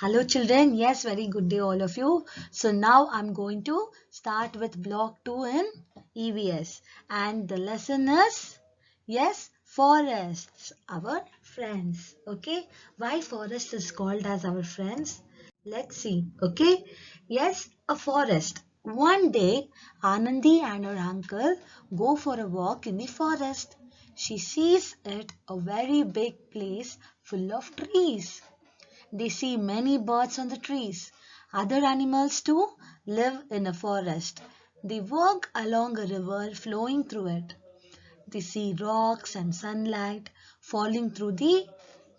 Hello children, yes, very good day all of you. So now I'm going to start with block 2 in EVS and the lesson is, yes, forests, our friends. Okay, why forest is called as our friends? Let's see. Okay, yes, a forest. One day, Anandi and her uncle go for a walk in the forest. She sees it a very big place full of trees. They see many birds on the trees. Other animals too live in a forest. They walk along a river flowing through it. They see rocks and sunlight falling through the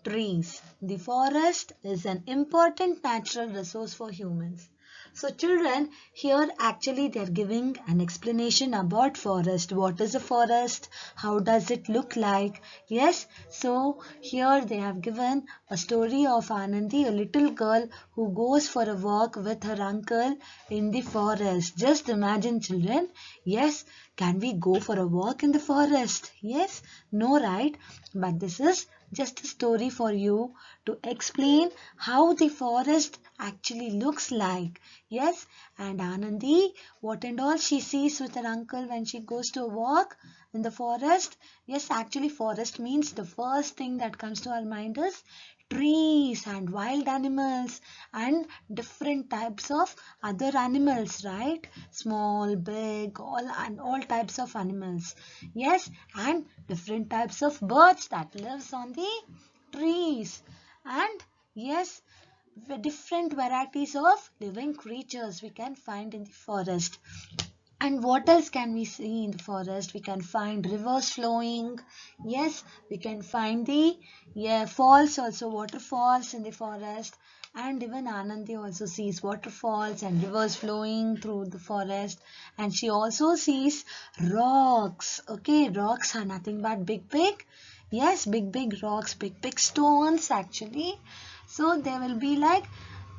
trees. The forest is an important natural resource for humans. So children, here actually they are giving an explanation about forest. What is a forest? How does it look like? Yes, so here they have given a story of Anandi, a little girl who goes for a walk with her uncle in the forest. Just imagine children. Yes, can we go for a walk in the forest? Yes, no, right? But this is just a story for you to explain how the forest actually looks like. Yes, and Anandi, what and all she sees with her uncle when she goes to a walk in the forest. Yes, actually forest means the first thing that comes to our mind is trees and wild animals and different types of other animals, right? Small, big, all types of animals. Yes, and different types of birds that lives on the trees. And yes, different varieties of living creatures we can find in the forest. And what else can we see in the forest? We can find rivers flowing. Yes, we can find the falls also, waterfalls in the forest. And even Anandi also sees waterfalls and rivers flowing through the forest. And she also sees rocks. Okay, rocks are nothing but big. Yes, big rocks, big stones actually. So they will be like,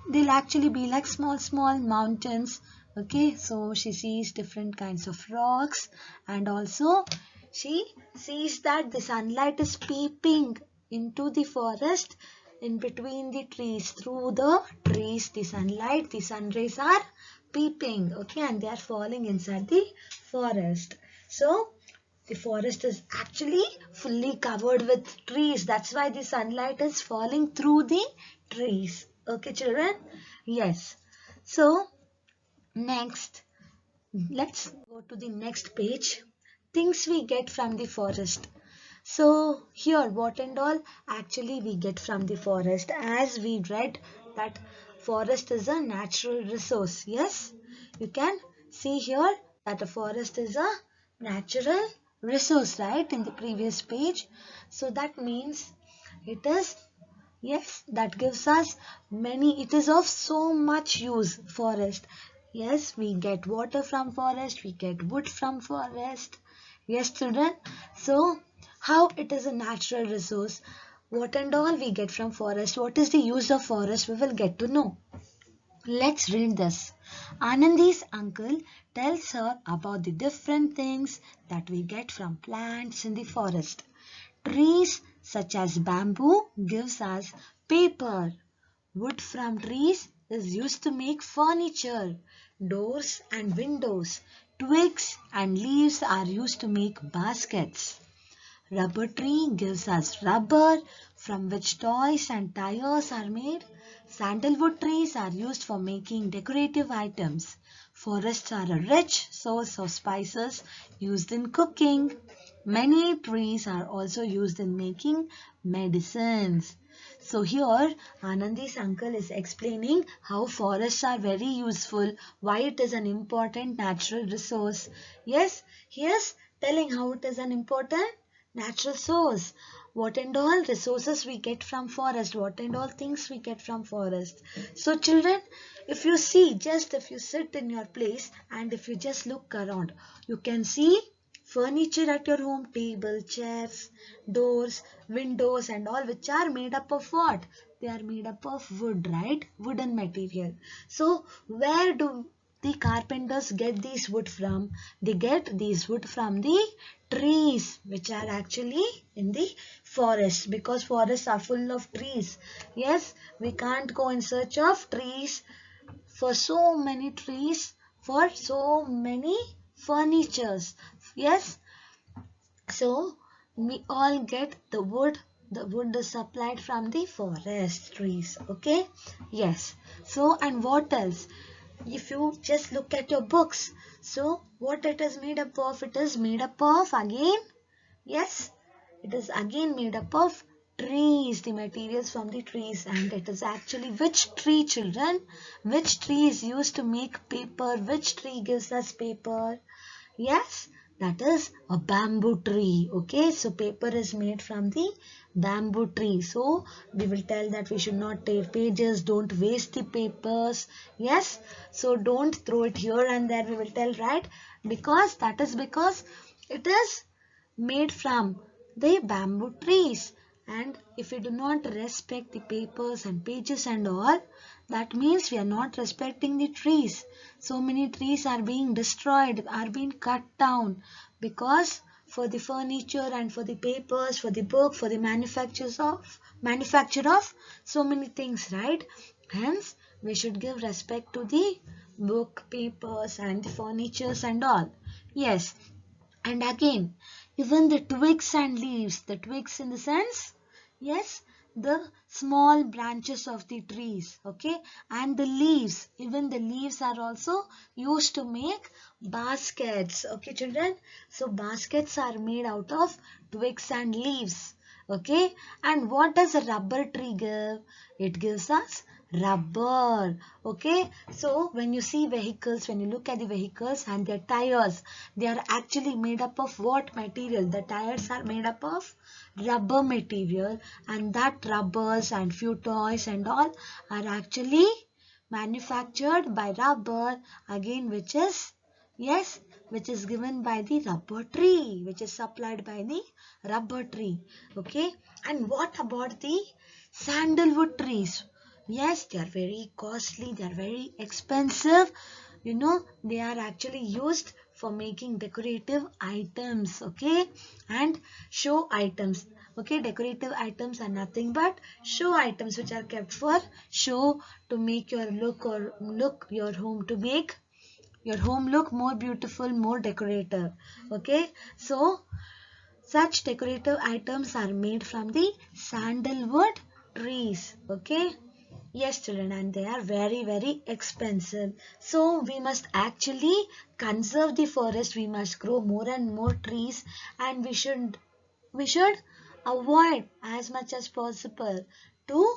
they'll actually be like small mountains. Okay, so she sees different kinds of rocks, and also she sees that the sunlight is peeping into the forest in between the trees. Through the trees, the sunlight, the sun rays are peeping. Okay, and they are falling inside the forest. So the forest is actually fully covered with trees. That's why the sunlight is falling through the trees. Okay, children? Yes. So, next, let's go to the next page. Things we get from the forest. So, here, what and all actually we get from the forest. As we read that forest is a natural resource. Yes, you can see here that a forest is a natural resource, right, in the previous page. So, that means it is, yes, that gives us many, it is of so much use, forest. Yes, we get water from forest, we get wood from forest. Yes, children. So, how it is a natural resource, what and all we get from forest, what is the use of forest, we will get to know. Let's read this. Anandi's uncle tells her about the different things that we get from plants in the forest. Trees such as bamboo gives us paper. Wood from trees is used to make furniture. Doors and windows, twigs and leaves are used to make baskets. Rubber tree gives us rubber from which toys and tires are made. Sandalwood trees are used for making decorative items. Forests are a rich source of spices used in cooking. Many trees are also used in making medicines. So here Anandi's uncle is explaining how forests are very useful, why it is an important natural resource. Yes, he is telling how it is an important natural source. What and all resources we get from forest, what and all things we get from forest. So children, if you see, just if you sit in your place and if you just look around, you can see furniture at your home, table, chairs, doors, windows and all, which are made up of what? They are made up of wood, right? Wooden material. So where do the carpenters get these wood from? They get these wood from the trees which are actually in the forests, because forests are full of trees. Yes, we can't go in search of trees for so many trees for so many furnitures. Yes, so we all get the wood. The wood is supplied from the forest trees. Okay, yes. So, and what else? If you just look at your books, so what it is made up of? It is made up of again, yes, it is again made up of trees, the materials from the trees. And it is actually which tree, children? Which tree is used to make paper? Which tree gives us paper? Yes, that is a bamboo tree. Okay, so paper is made from the bamboo tree. So we will tell that we should not tear pages, don't waste the papers. Yes, so don't throw it here and there, we will tell, right? Because that is because it is made from the bamboo trees. And if we do not respect the papers and pages and all, that means we are not respecting the trees. So many trees are being destroyed, are being cut down, because for the furniture and for the papers, for the book, for the manufacture of so many things, right? Hence, we should give respect to the book, papers and the furnitures and all. Yes, and again, even the twigs and leaves, the twigs in the sense, yes, the small branches of the trees, okay, and the leaves, even the leaves are also used to make baskets, okay, children. So baskets are made out of twigs and leaves, okay. And what does a rubber tree give? It gives us rubber, okay. So when you see vehicles, when you look at the vehicles and their tires, they are actually made up of what material? The tires are made up of rubber material, and that rubbers and few toys and all are actually manufactured by rubber, again, which is, yes, which is given by the rubber tree, which is supplied by the rubber tree, okay. And what about the sandalwood trees? Yes, they are very costly, they are very expensive. You know, they are actually used for making decorative items, okay, and show items. Okay, decorative items are nothing but show items which are kept for show, to make your look your home, to make your home look more beautiful, more decorative. Okay, so such decorative items are made from the sandalwood trees. Okay, yes, children, and they are very, very expensive. So we must actually conserve the forest. We must grow more and more trees, and we should avoid as much as possible to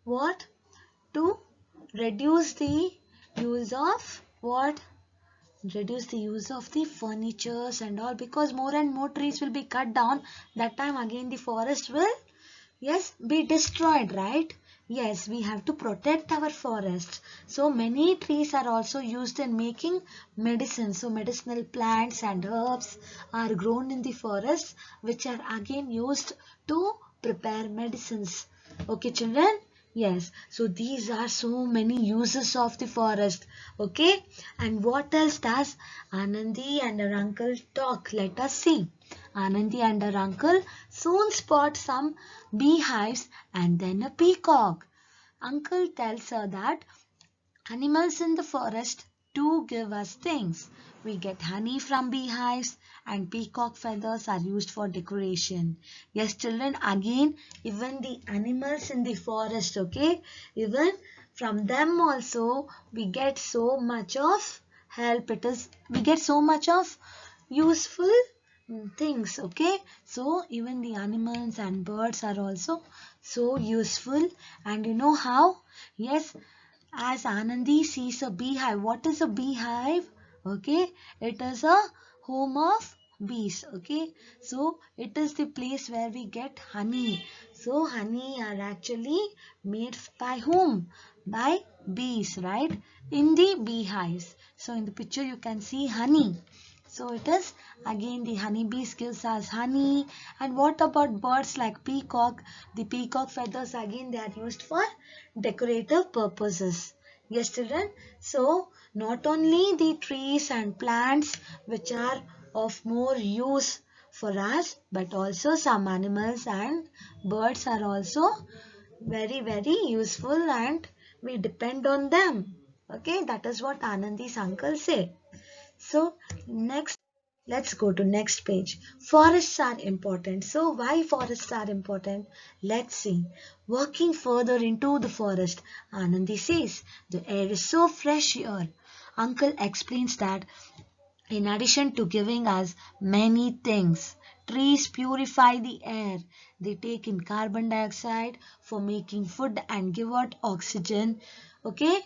what? To reduce the use of what? Reduce the use of the furnitures and all, because more and more trees will be cut down. That time again the forest will, yes, be destroyed, right? Yes, we have to protect our forests. So many trees are also used in making medicine. So medicinal plants and herbs are grown in the forests, which are again used to prepare medicines. Okay, children? Yes, so these are so many uses of the forest. Okay, and what else does Anandi and her uncle talk? Let us see. Anandi and her uncle soon spot some beehives and then a peacock. Uncle tells her that animals in the forest do give us things. We get honey from beehives, and peacock feathers are used for decoration. Yes, children, again, even the animals in the forest, okay, even from them also we get so much of help. We get so much of useful things, okay. So even the animals and birds are also so useful. And you know how? Yes, as Anandi sees a beehive. What is a beehive? Okay, it is a home of bees. Okay, so it is the place where we get honey. So honey are actually made by whom? By bees, right? In the beehives. So in the picture you can see honey. So it is again the honeybees gives us honey. And what about birds like peacock? The peacock feathers again they are used for decorative purposes. Yes, children. So not only the trees and plants which are of more use for us, but also some animals and birds are also very, very useful and we depend on them. Okay, that is what Anandi's uncle say. So next, let's go to next page. Forests are important. So why forests are important? Let's see. Walking further into the forest, Anandi says, the air is so fresh here. Uncle explains that in addition to giving us many things, trees purify the air. They take in carbon dioxide for making food and give out oxygen. Okay?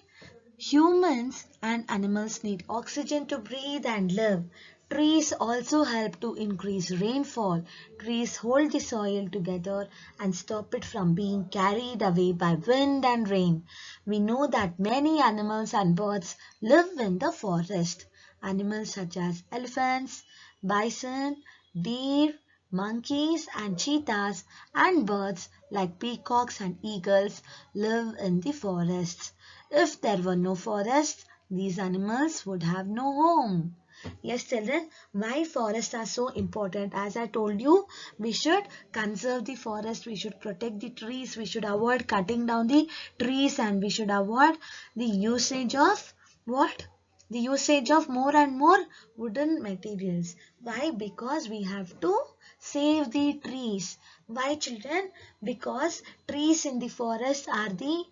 Humans and animals need oxygen to breathe and live. Trees also help to increase rainfall. Trees hold the soil together and stop it from being carried away by wind and rain. We know that many animals and birds live in the forest. Animals such as elephants, bison, deer, monkeys and cheetahs, and birds like peacocks and eagles live in the forests. If there were no forests, these animals would have no home. Yes, children, why forests are so important? As I told you, we should conserve the forest, we should protect the trees, we should avoid cutting down the trees, and we should avoid the usage of what? The usage of more and more wooden materials. Why? Because we have to save the trees. Why, children? Because trees in the forest are the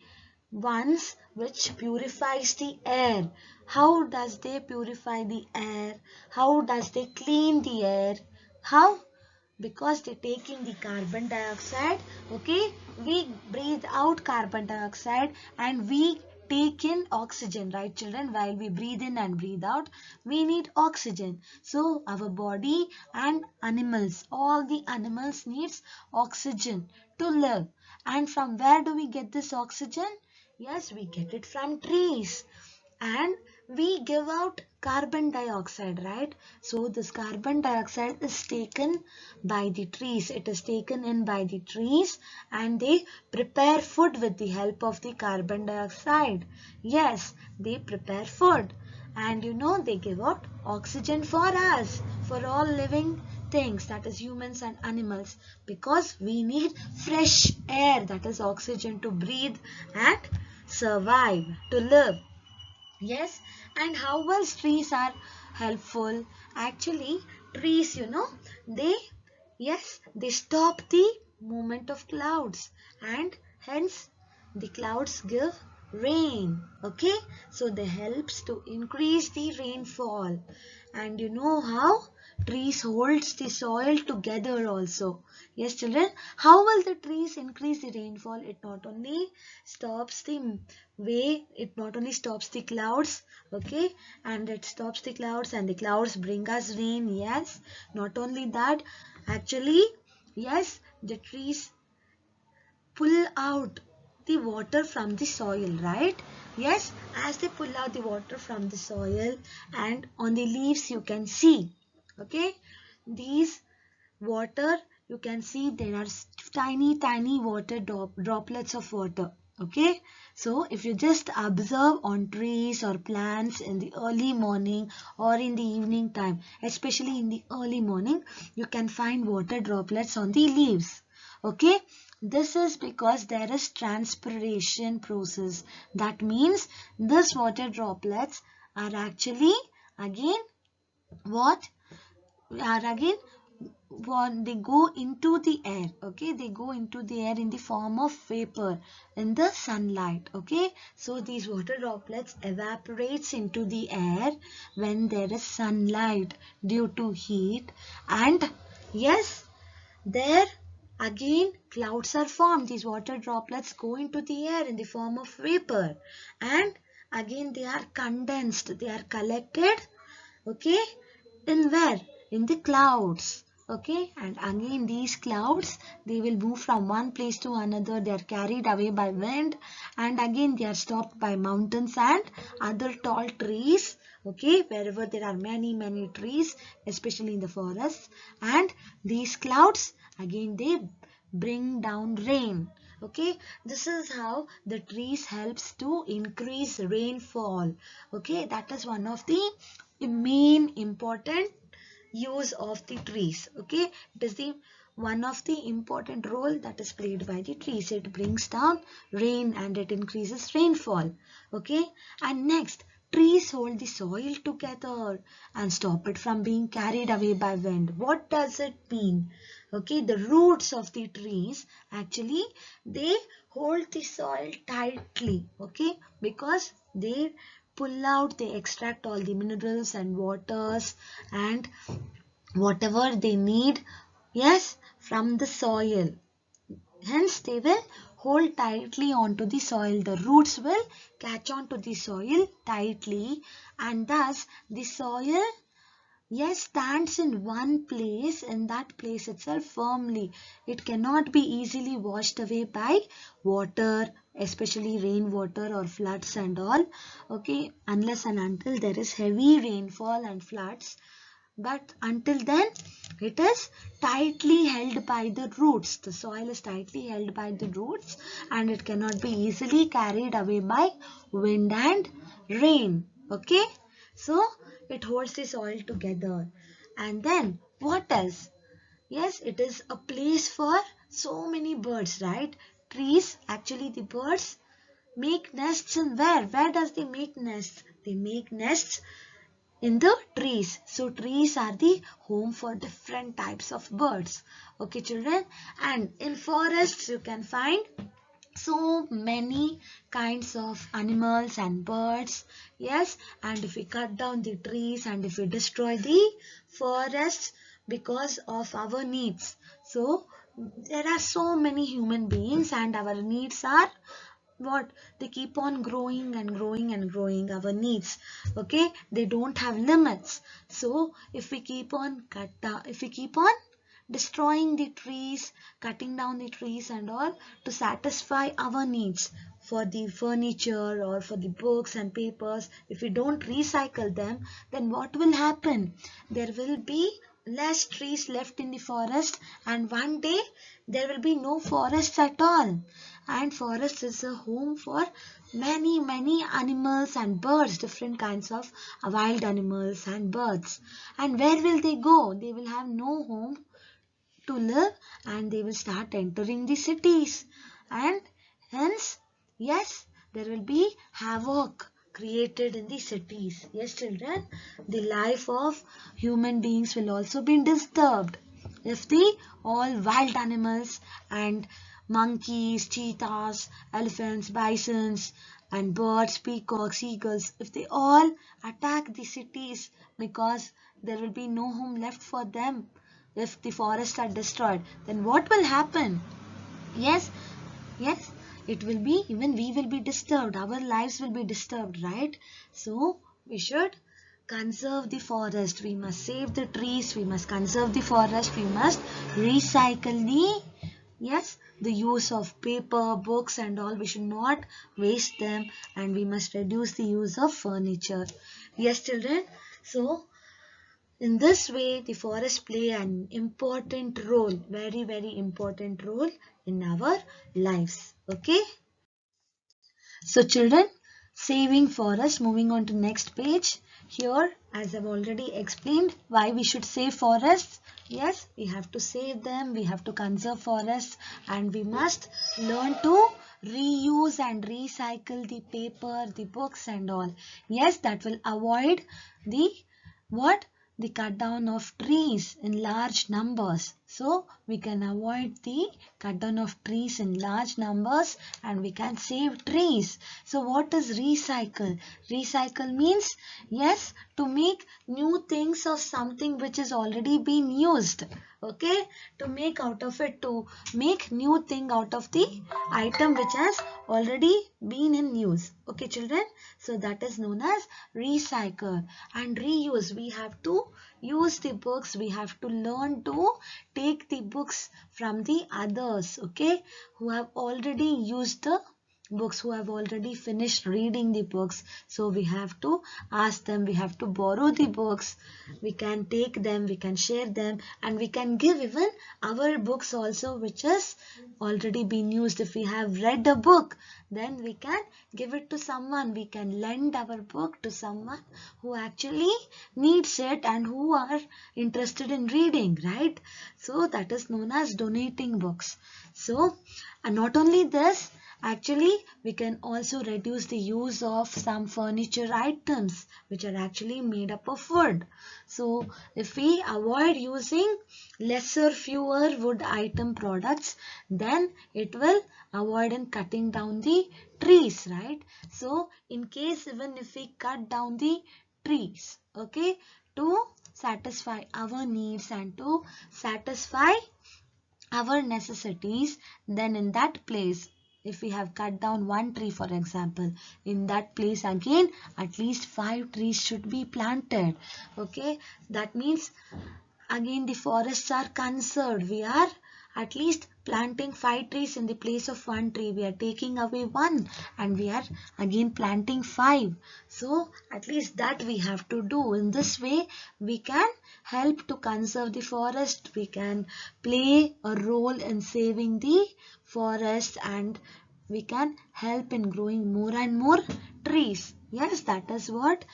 ones which purifies the air. How does they purify the air? How does they clean the air? How? Because they take in the carbon dioxide. Okay, we breathe out carbon dioxide and we take in oxygen, right children? While we breathe in and breathe out, we need oxygen. So our body and animals, all the animals needs oxygen to live. And from where do we get this oxygen? Yes, we get it from trees. And we give out carbon dioxide, right? So this carbon dioxide is taken by the trees. It is taken in by the trees and they prepare food with the help of the carbon dioxide. Yes, they prepare food. And you know, they give out oxygen for us, for all living things, that is humans and animals, because we need fresh air, that is oxygen, to breathe and survive, to live. Yes, and how else trees are helpful? Actually, trees, they, yes, they stop the movement of clouds and hence the clouds give rain. Okay, so they helps to increase the rainfall. And you know how? Trees holds the soil together also. Yes, children, how will the trees increase the rainfall? It not only stops the it not only stops the clouds, okay, and it stops the clouds and the clouds bring us rain. Yes, not only that, actually, yes, the trees pull out the water from the soil, right? Yes, as they pull out the water from the soil, and on the leaves you can see, okay, these water, you can see there are tiny water droplets of water. Okay, so if you just observe on trees or plants in the early morning or in the evening time, especially in the early morning, you can find water droplets on the leaves. Okay, this is because there is transpiration process. That means this water droplets are actually again what are again they go into the air. Okay, they go into the air in the form of vapor in the sunlight. Okay, so these water droplets evaporates into the air when there is sunlight due to heat, and yes, there again clouds are formed. These water droplets go into the air in the form of vapor and again they are condensed, they are collected, okay, in where? In the clouds. Okay, and again these clouds, they will move from one place to another. They are carried away by wind and again they are stopped by mountains and other tall trees. Okay, wherever there are many trees, especially in the forests, and these clouds again they bring down rain. Okay, this is how the trees helps to increase rainfall. Okay, that is one of the main important use of the trees. Okay, it is the one of the important role that is played by the trees. It brings down rain and it increases rainfall. Okay, and next, trees hold the soil together and stop it from being carried away by wind. What does it mean? Okay, the roots of the trees actually they hold the soil tightly. Okay, because they pull out, they extract all the minerals and waters and whatever they need, yes, from the soil. Hence, they will hold tightly onto the soil. The roots will catch onto the soil tightly, and thus the soil, yes, stands in one place, in that place itself firmly. It cannot be easily washed away by water, especially rainwater or floods and all. Okay, unless and until there is heavy rainfall and floods. But until then, it is tightly held by the roots. The soil is tightly held by the roots and it cannot be easily carried away by wind and rain. Okay, so it holds the soil together. And then what else? Yes, it is a place for so many birds, right? Trees, actually the birds make nests in where? Where does they make nests? They make nests in the trees. So trees are the home for different types of birds. Okay, children. And in forests you can find so many kinds of animals and birds. Yes, and if we cut down the trees and if we destroy the forests because of our needs, so there are so many human beings and our needs are what, they keep on growing and growing and growing, our needs. Okay, they don't have limits. So if we keep on if we keep on destroying the trees, cutting down the trees and all to satisfy our needs for the furniture or for the books and papers, if we don't recycle them, then what will happen? There will be less trees left in the forest and one day there will be no forests at all. And forest is a home for many animals and birds, different kinds of wild animals and birds. And where will they go? They will have no home to live and they will start entering the cities. And hence, yes, there will be havoc created in the cities. Yes, children, the life of human beings will also be disturbed if the all wild animals and monkeys, cheetahs, elephants, bisons and birds, peacocks, eagles, if they all attack the cities because there will be no home left for them. If the forests are destroyed, then what will happen? Yes, yes, it will be, even we will be disturbed. Our lives will be disturbed, right? So we should conserve the forest. We must save the trees. We must conserve the forest. We must recycle the, yes, the use of paper, books and all. We should not waste them and we must reduce the use of furniture. Yes, children. So in this way, the forests play an important role, very important role in our lives. Okay. So children, saving forests, moving on to next page. Here, as I've already explained, why we should save forests. Yes, we have to save them, we have to conserve forests and we must learn to reuse and recycle the paper, the books and all. Yes, that will avoid the what? The cut down of trees in large numbers. So we can avoid the cut down of trees in large numbers and we can save trees. So what is recycle? Recycle means, yes, to make new things of something which is already been used. Okay, to make out of it, to make new thing out of the item which has already been in use. Okay, children, so that is known as recycle. And reuse, we have to use the books, we have to learn to take the books from the others, okay, who have already used the books, who have already finished reading the books. So we have to ask them, we have to borrow the books, we can take them, we can share them, and we can give even our books also which has already been used. If we have read a book, then we can give it to someone, we can lend our book to someone who actually needs it and who are interested in reading, right? So that is known as donating books. So, and not only this, actually, we can also reduce the use of some furniture items which are actually made up of wood. So, if we avoid using fewer wood item products, then it will avoid in cutting down the trees, right? So, in case even if we cut down the trees, okay, to satisfy our needs and to satisfy our necessities, then in that place, if we have cut down one tree, for example, in that place again at least 5 trees should be planted. Okay, that means again the forests are conserved. We are at least planting 5 trees in the place of one tree. We are taking away one and we are again planting 5. So at least that we have to do. In this way we can help to conserve the forest. We can play a role in saving the forest, and we can help in growing more and more trees. Yes, that is what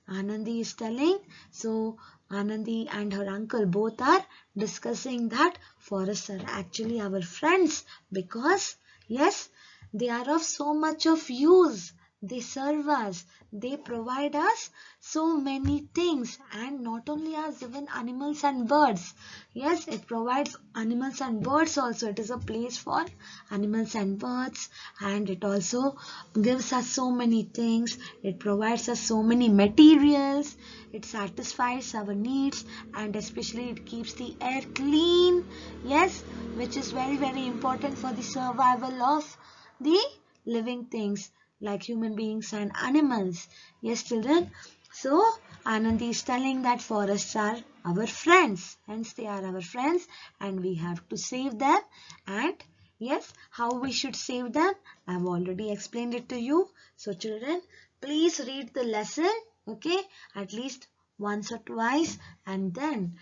Anandi is telling. So Anandi and her uncle both are discussing that forests are actually our friends, because yes, they are of so much of use. They serve us. They provide us so many things, and not only us, even animals and birds. Yes, it provides animals and birds also. It is a place for animals and birds, and it also gives us so many things. It provides us so many materials. It satisfies our needs, and especially it keeps the air clean. Yes, which is very, very important for the survival of the living things like human beings and animals. Yes, children. So, Anandi is telling that forests are our friends. Hence, they are our friends and we have to save them. And yes, how we should save them, I have already explained it to you. So, children, please read the lesson, okay, at least once or twice, and then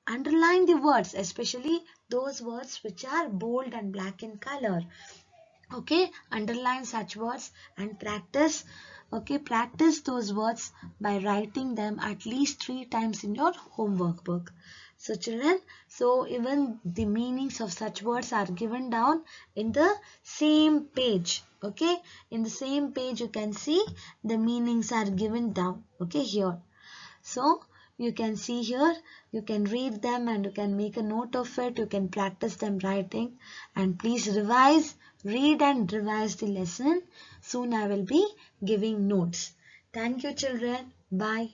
underline the words, especially those words which are bold and black in color. Okay, underline such words and practice. Okay, practice those words by writing them at least 3 times in your homework book. So children, so even the meanings of such words are given down in the same page. Okay, in the same page you can see the meanings are given down. Okay, here. So you can see here, you can read them and you can make a note of it. You can practice them writing, and please revise, read and revise the lesson. Soon I will be giving notes. Thank you children. Bye.